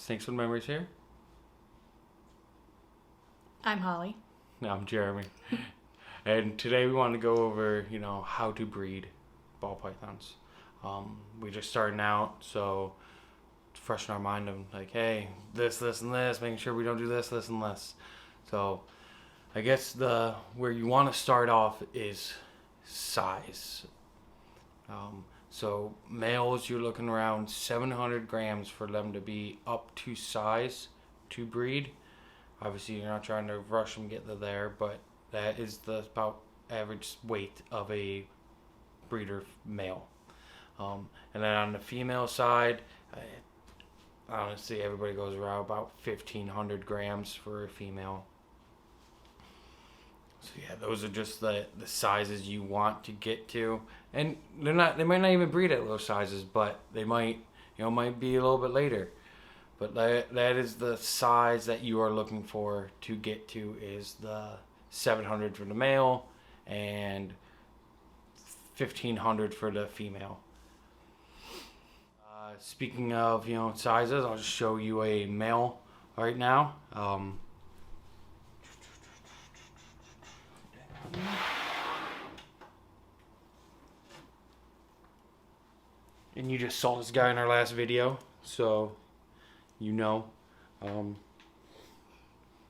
SnakesfortheMemories here. I'm Holly. No, I'm Jeremy. And today we want to go over, how to breed ball pythons. We just starting out, so to freshen our mind of like, hey, this, and this, making sure we don't do this, and this. So I guess where you want to start off is size. So males, you're looking around 700 grams for them to be up to size to breed. Obviously, you're not trying to rush them, get there, but that is the about average weight of a breeder male. And then on the female side, honestly, everybody goes around about 1,500 grams for a female. So yeah, those are just the sizes you want to get to, and they might not even breed at those sizes, but they might be a little bit later. But that is the size that you are looking for to get to, is the 700 for the male and 1,500 for the female. Speaking of sizes, I'll just show you a male right now. And you just saw this guy in our last video, so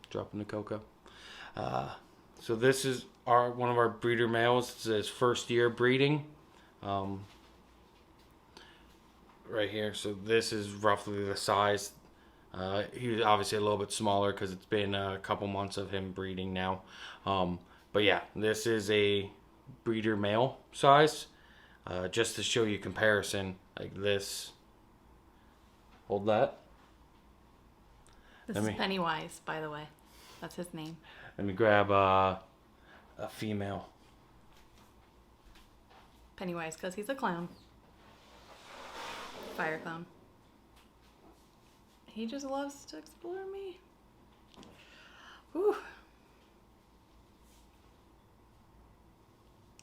dropping the cocoa. So this is one of our breeder males. It's his first year breeding, right here. So this is roughly the size. He was obviously a little bit smaller because it's been a couple months of him breeding now. But yeah, this is a breeder male size. Just to show you comparison, like this. Hold that. This is Pennywise, by the way. That's his name. Let me grab a female. Pennywise, because he's a clown. Fire clown. He just loves to explore me. Whew.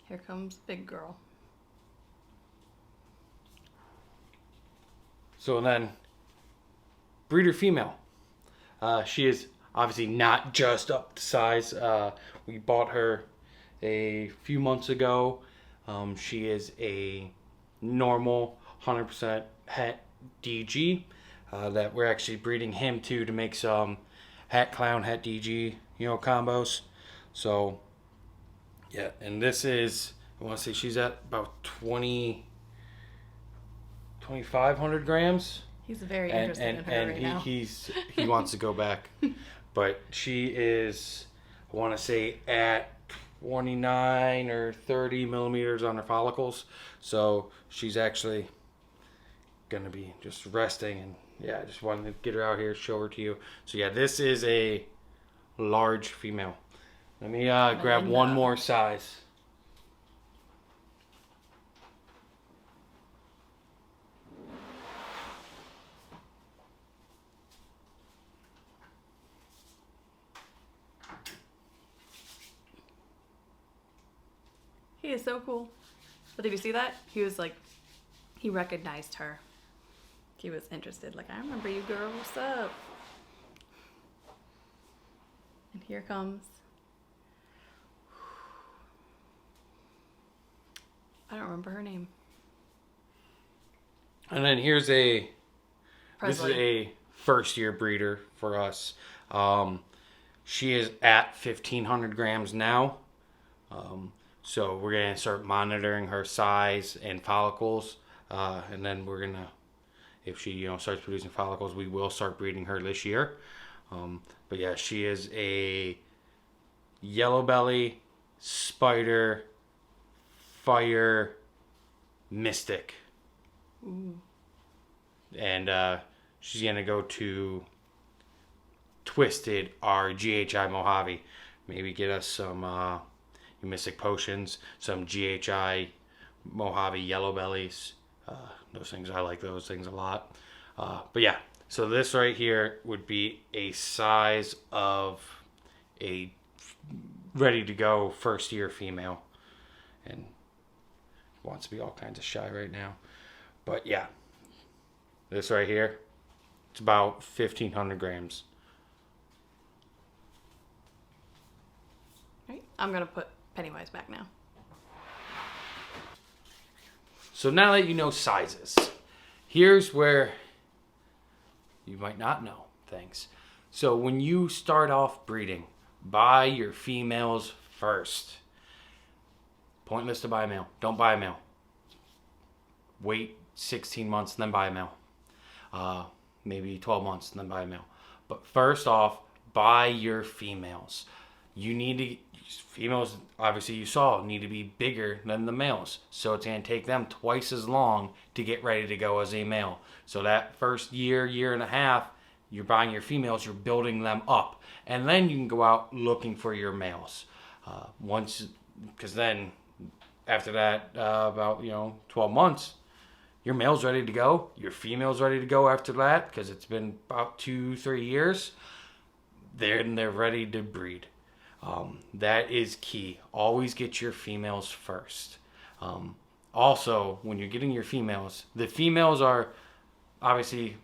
Here comes big girl. So then, breeder female. She is obviously not just up to size. We bought her a few months ago. She is a normal 100% het DG that we're actually breeding him to make some het clown, het DG, combos. So, yeah, and this is, I want to say she's at about 2,500 grams. He's very interested in her right now. He wants to go back. But she is, I want to say, at 29 or 30 millimeters on her follicles. So she's actually going to be just resting. And yeah, I just wanted to get her out here, show her to you. So yeah, this is a large female. Let me grab one more size. He is so cool. But did you see that? He was like, he recognized her. He was interested. Like, I remember you, girl. What's up? And here comes. I don't remember her name. And then here's this is a first year breeder for us. She is at 1,500 grams now. So we're going to start monitoring her size and follicles. And then we're going to, if she starts producing follicles, we will start breeding her this year. But yeah, she is a yellow belly, spider, fire, mystic. Ooh. And she's going to go to Twisted, our GHI Mojave. Maybe get us some mystic potions, some GHI Mojave yellow bellies. Those things, I like those things a lot. But yeah, so this right here would be a size of a ready to go first year female. And wants to be all kinds of shy right now. But yeah, this right here, It's about 1,500 grams. Right. I'm going to put Pennywise back now. So now that you know sizes, here's where you might not know things. So when you start off breeding, buy your females first. Pointless to buy a male. Don't buy a male. Wait 16 months and then buy a male. Maybe 12 months and then buy a male. But first off, buy your females. You need to, females, obviously you saw, need to be bigger than the males. So it's going to take them twice as long to get ready to go as a male. So that first year, year and a half, you're buying your females, you're building them up. And then you can go out looking for your males. Because then after that, about 12 months, your male's ready to go. Your female's ready to go after that because it's been about 2-3 years. They're ready to breed. That is key. Always get your females first. Also, when you're getting your females, the females are obviously,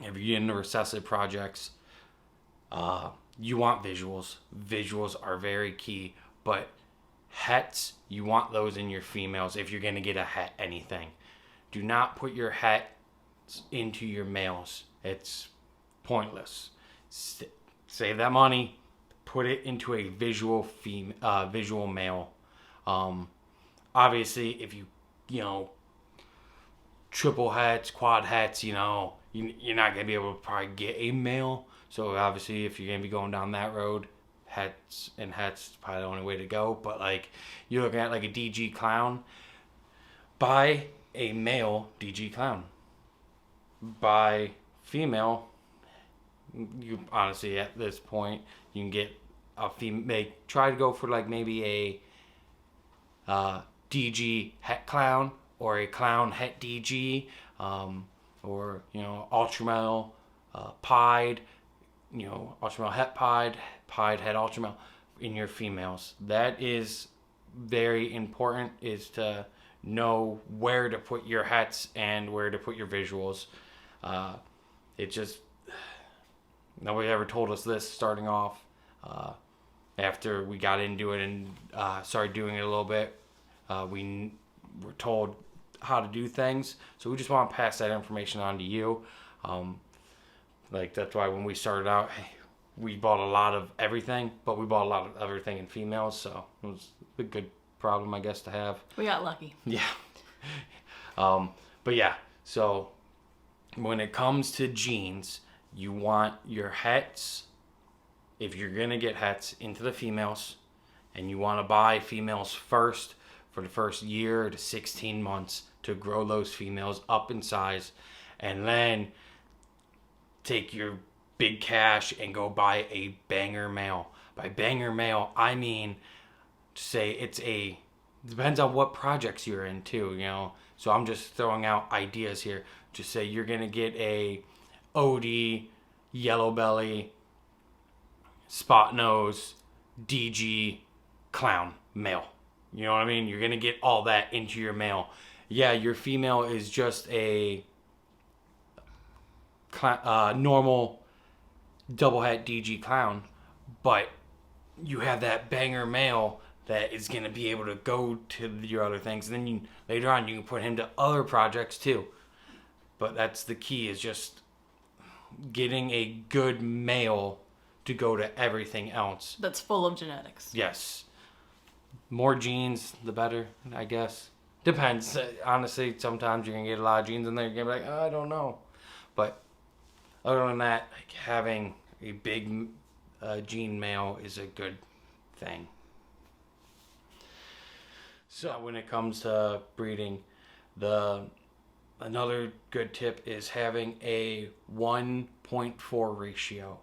if you're into recessive projects, you want visuals. Visuals are very key, but hets, you want those in your females if you're going to get a het anything. Do not put your hets into your males. It's pointless. Save that money. Put it into a visual male. Obviously, if you triple hets, quad hets, you're not going to be able to probably get a male. So obviously, if you're going to be going down that road, hets is probably the only way to go. But like you're looking at like a DG clown, buy a male DG clown. Buy female. You honestly at this point you can get a female. Try to go for like maybe a DG het clown or a clown het DG, or ultra male pied, ultra male het pied het ultra male in your females. That is very important, is to know where to put your hets and where to put your visuals. It just, nobody ever told us this starting off. After we got into it and started doing it a little bit, we were told how to do things. So we just want to pass that information on to you. That's why when we started out, we bought a lot of everything, but we bought a lot of everything in females. So it was a good problem, I guess, to have. We got lucky. Yeah. But yeah, so when it comes to genes, you want your hets, if you're going to get hets, into the females, and you want to buy females first for the first year to 16 months to grow those females up in size, and then take your big cash and go buy a banger male. By banger male, I mean, say depends on what projects you're in too, So I'm just throwing out ideas here. Just say you're going to get a OD, yellow belly, spot nose, DG, clown, male. You know what I mean? You're going to get all that into your male. Yeah, your female is just a normal double hat DG clown, but you have that banger male that is going to be able to go to your other things. And then later on, you can put him to other projects too. But that's the key, is just getting a good male to go to everything else. That's full of genetics. Yes. More genes, the better, I guess. Depends. Honestly, sometimes you're going to get a lot of genes in there. You're going to be like, I don't know. But other than that, having a big gene male is a good thing. So when it comes to breeding, another good tip is having a 1.4 ratio.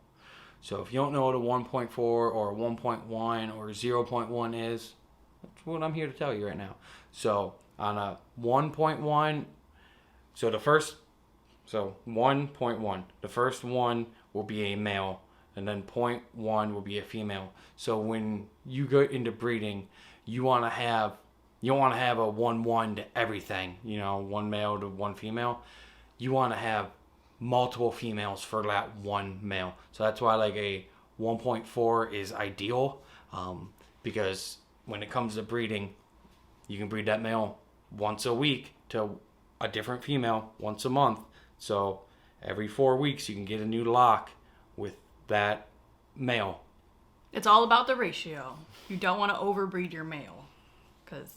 So if you don't know what a 1.4 or 1.1 or 0.1 is, that's what I'm here to tell you right now. So on a 1.1, 1.1, the first one will be a male, and then 0.1 will be a female. So when you go into breeding, you don't want to have a 1-1 to everything, one male to one female. You want to have multiple females for that one male. So that's why like a 1.4 is ideal, because when it comes to breeding, you can breed that male once a week to a different female once a month. So every 4 weeks you can get a new lock with that male. It's all about the ratio. You don't want to overbreed your male because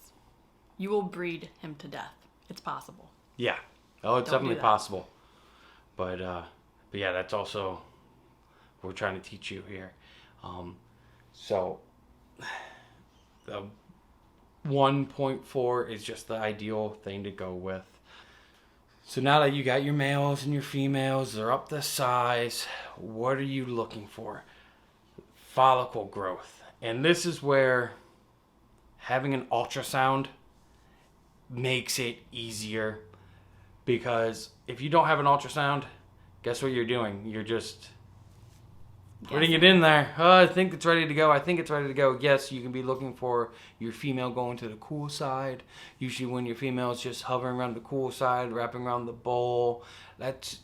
you will breed him to death. It's possible. Yeah. Oh, it's Don't definitely do that. possible. But yeah, that's also what we're trying to teach you here. So the 1.4 is just the ideal thing to go with. So now that you got your males and your females, they're up to size, what are you looking for? Follicle growth. And this is where having an ultrasound makes it easier, because if you don't have an ultrasound, guess what you're doing? You're just putting it in there. Oh, I think it's ready to go. I think it's ready to go. Yes, you can be looking for your female going to the cool side. Usually when your female is just hovering around the cool side, wrapping around the bowl, that's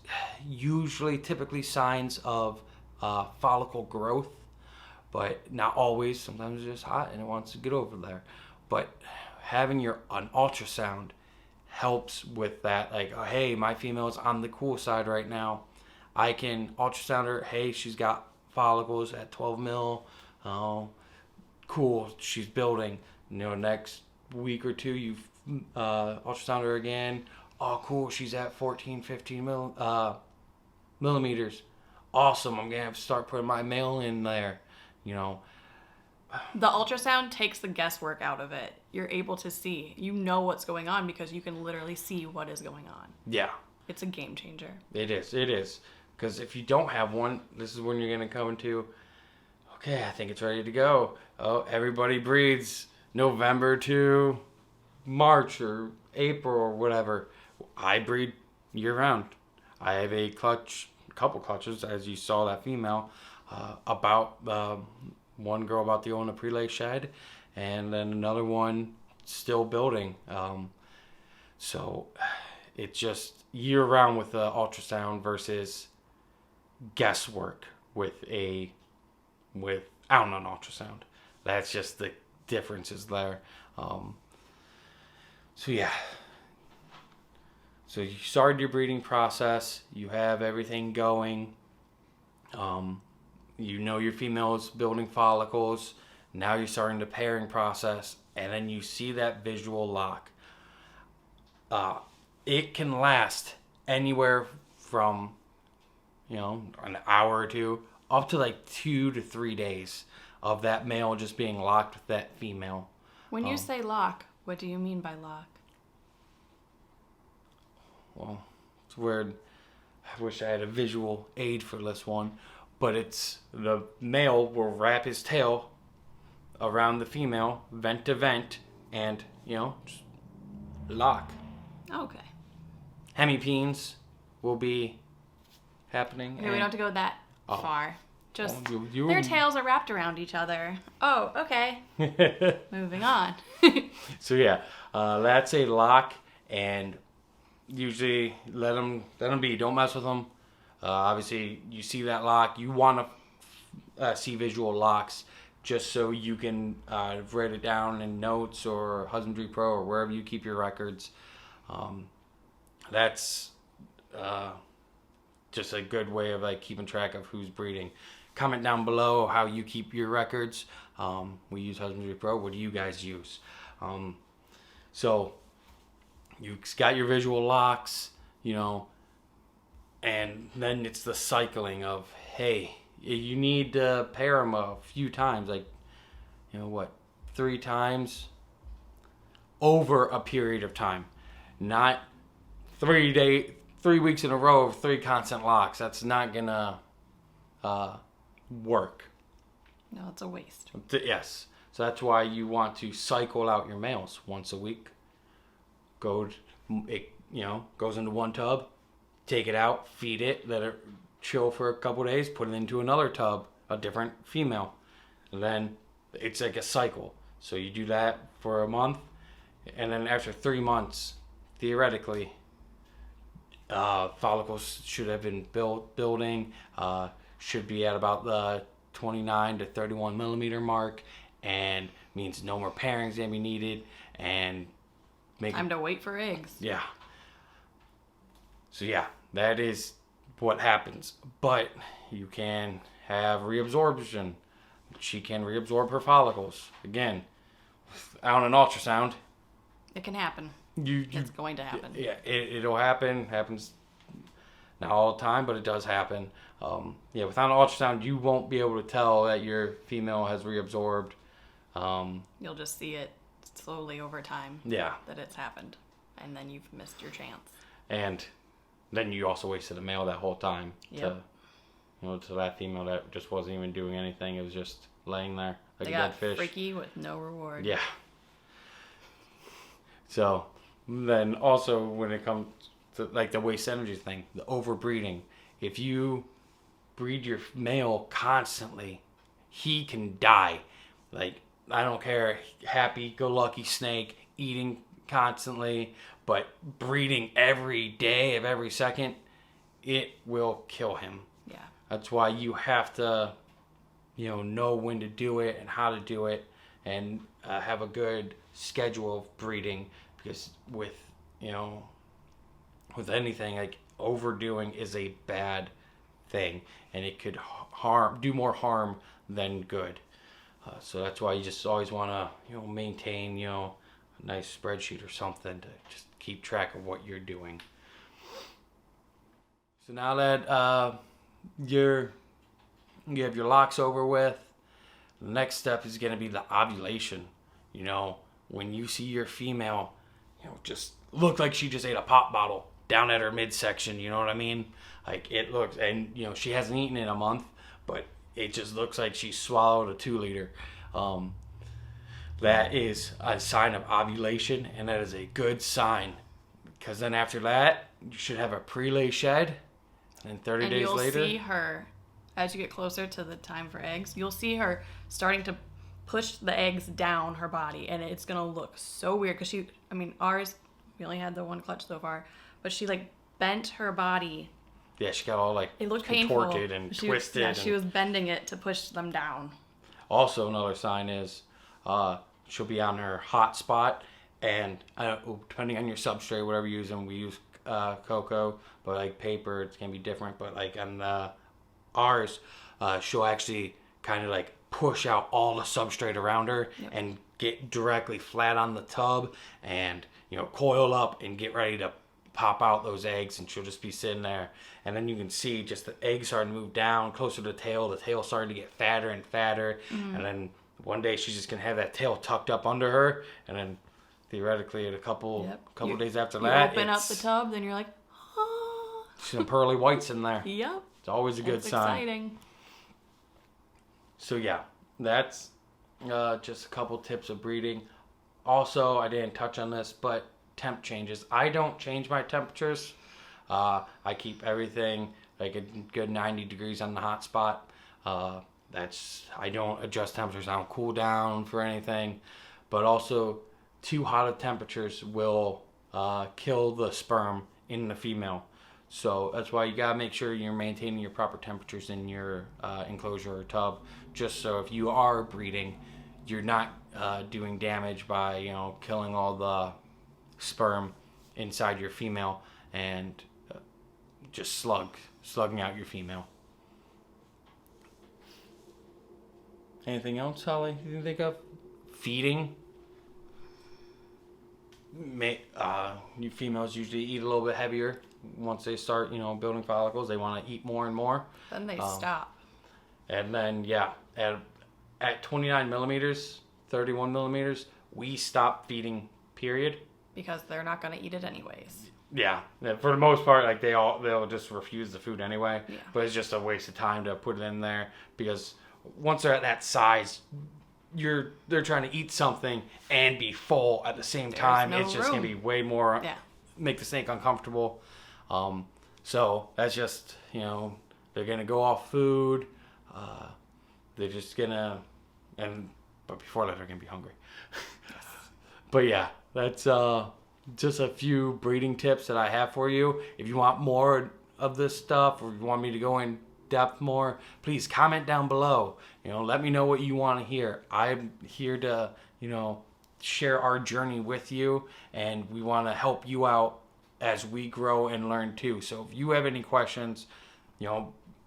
usually typically signs of follicle growth. But not always. Sometimes it's just hot and it wants to get over there. But having an ultrasound helps with that. Like, oh, hey, my female is on the cool side right now. I can ultrasound her. Hey, she's got follicles at 12 mil. Oh, cool. She's building. Next week or two, you ultrasound her again. Oh, cool. She's at 14, 15 millimeters. Awesome. I'm going to have to start putting my male in there. The ultrasound takes the guesswork out of it. You're able to see. You know what's going on because you can literally see what is going on. Yeah. It's a game changer. It is. Because if you don't have one, this is when you're going to come into, okay, I think it's ready to go. Oh, everybody breeds November to March or April or whatever. I breed year round. I have a couple clutches, as you saw that female, about one girl about to own a prelay shed, and then another one still building. So it's just year round with the ultrasound versus guesswork without an ultrasound. That's just the differences there. So yeah. So you started your breeding process. You have everything going. Your female is building follicles. Now you're starting the pairing process, and then you see that visual lock. It can last anywhere from, an hour or two up to like 2 to 3 days of that male just being locked with that female. When you say lock, what do you mean by lock? Well, it's weird. I wish I had a visual aid for this one. But it's the male will wrap his tail around the female, vent to vent, and, just lock. Okay. Hemipenes will be happening. Okay, we don't have to go that far. Just you their tails are wrapped around each other. Oh, okay. Moving on. So yeah, that's a lock, and usually let them be. Don't mess with them. Obviously, you see that lock. You want to see visual locks just so you can write it down in notes or Husbandry.pro or wherever you keep your records. That's just a good way of keeping track of who's breeding. Comment down below how you keep your records. We use Husbandry.pro. What do you guys use? So you got your visual locks, and then it's the cycling of, hey, you need to pair them a few times, 3 times over a period of time, not 3 weeks in a row of 3 constant locks. That's not gonna work. No, it's a waste. Yes. So that's why you want to cycle out your males once a week. Goes into one tub, take it out, feed it, let it chill for a couple days, put it into another tub, a different female. And then it's like a cycle. So you do that for a month, and then after 3 months, theoretically, follicles should have been building, should be at about the 29 to 31 millimeter mark, and means no more pairings gonna be needed, and time to wait for eggs. Yeah. So yeah, that is what happens. But you can have reabsorption. She can reabsorb her follicles. Again, on an ultrasound. It can happen. It's going to happen. Yeah, it'll happen. Happens not all the time, but it does happen. Without an ultrasound, you won't be able to tell that your female has reabsorbed. You'll just see it slowly over time. Yeah. That it's happened, and then you've missed your chance. And then you also wasted a male that whole time. Yep. To that female that just wasn't even doing anything. It was just laying there like They a dead fish. Freaky with no reward. Yeah. So then also when it comes to like the waste energy thing, the overbreeding, if you breed your male constantly, he can die. Like, I don't care, happy-go-lucky snake, eating constantly, but breeding every day of every second, it will kill him. Yeah. That's why you have to, know when to do it and how to do it, and have a good schedule of breeding, because with anything, like, overdoing is a bad thing, and it could do more harm than good. So that's why you just always want to, maintain, a nice spreadsheet or something to just keep track of what you're doing. So now that you have your locks over with, the next step is going to be the ovulation. When you see your female, just look like she just ate a pop bottle down at her midsection, you know what I mean? Like, it looks, and she hasn't eaten in a month, but it just looks like she swallowed a 2-liter. That is a sign of ovulation, and that is a good sign, because then after that, you should have a pre-lay shed, and 30 days later... And you'll see her, as you get closer to the time for eggs, you'll see her starting to push the eggs down her body, and it's going to look so weird, because ours, we only had the one clutch so far, but she, bent her body. Yeah, she got all, it looked contorted painful. and twisted. Yeah, she was bending it to push them down. Also, another sign is she'll be on her hot spot, and depending on your substrate, whatever you're using, we use cocoa, but paper, it's gonna be different. But on ours, she'll actually kind of push out all the substrate around her. Yep. And get directly flat on the tub, and coil up and get ready to pop out those eggs, and she'll just be sitting there, and then you can see just the eggs starting to move down closer to the tail starting to get fatter and fatter. Mm-hmm. And then one day she's just gonna have that tail tucked up under her, and then theoretically at a couple days after that, open up the tub, then you're like, some pearly whites in there. Yep, it's always a good sign. Exciting. So yeah, that's just a couple tips of breeding. Also, I didn't touch on this, but temp changes. I don't change my temperatures. I keep everything a good 90 degrees on the hot spot. I don't adjust temperatures. I don't cool down for anything. But also, too hot of temperatures will kill the sperm in the female. So that's why you gotta make sure you're maintaining your proper temperatures in your enclosure or tub, just so if you are breeding, you're not doing damage by killing all the sperm inside your female and just slugging out your female. Anything else, Holly, you can think of? Feeding. You females usually eat a little bit heavier once they start, building follicles. They want to eat more and more. Then they stop. And then, at 29 millimeters, 31 millimeters, we stop feeding, period. Because they're not going to eat it anyways. Yeah, for the most part, they'll just refuse the food anyway. Yeah. But it's just a waste of time to put it in there, because once they're at that size, they're trying to eat something and be full at the same time. It's just gonna be way more make the snake uncomfortable. So that's just they're gonna go off food. They're just gonna but before that they're gonna be hungry. Yes. But yeah, that's just a few breeding tips that I have for you. If you want more of this stuff, or if you want me to go in depth more, please comment down below. Let me know what you want to hear. I'm here to, share our journey with you, and we want to help you out as we grow and learn too. So if you have any questions,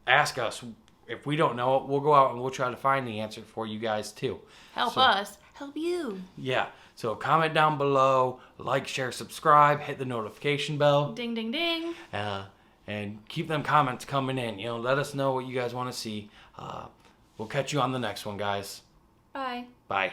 ask us. If we don't know it, we'll go out and we'll try to find the answer for you guys too. Help us help you. Yeah. So comment down below, like, share, subscribe, hit the notification bell. Ding, ding, ding. And keep them comments coming in. Let us know what you guys want to see. We'll catch you on the next one, guys. Bye. Bye.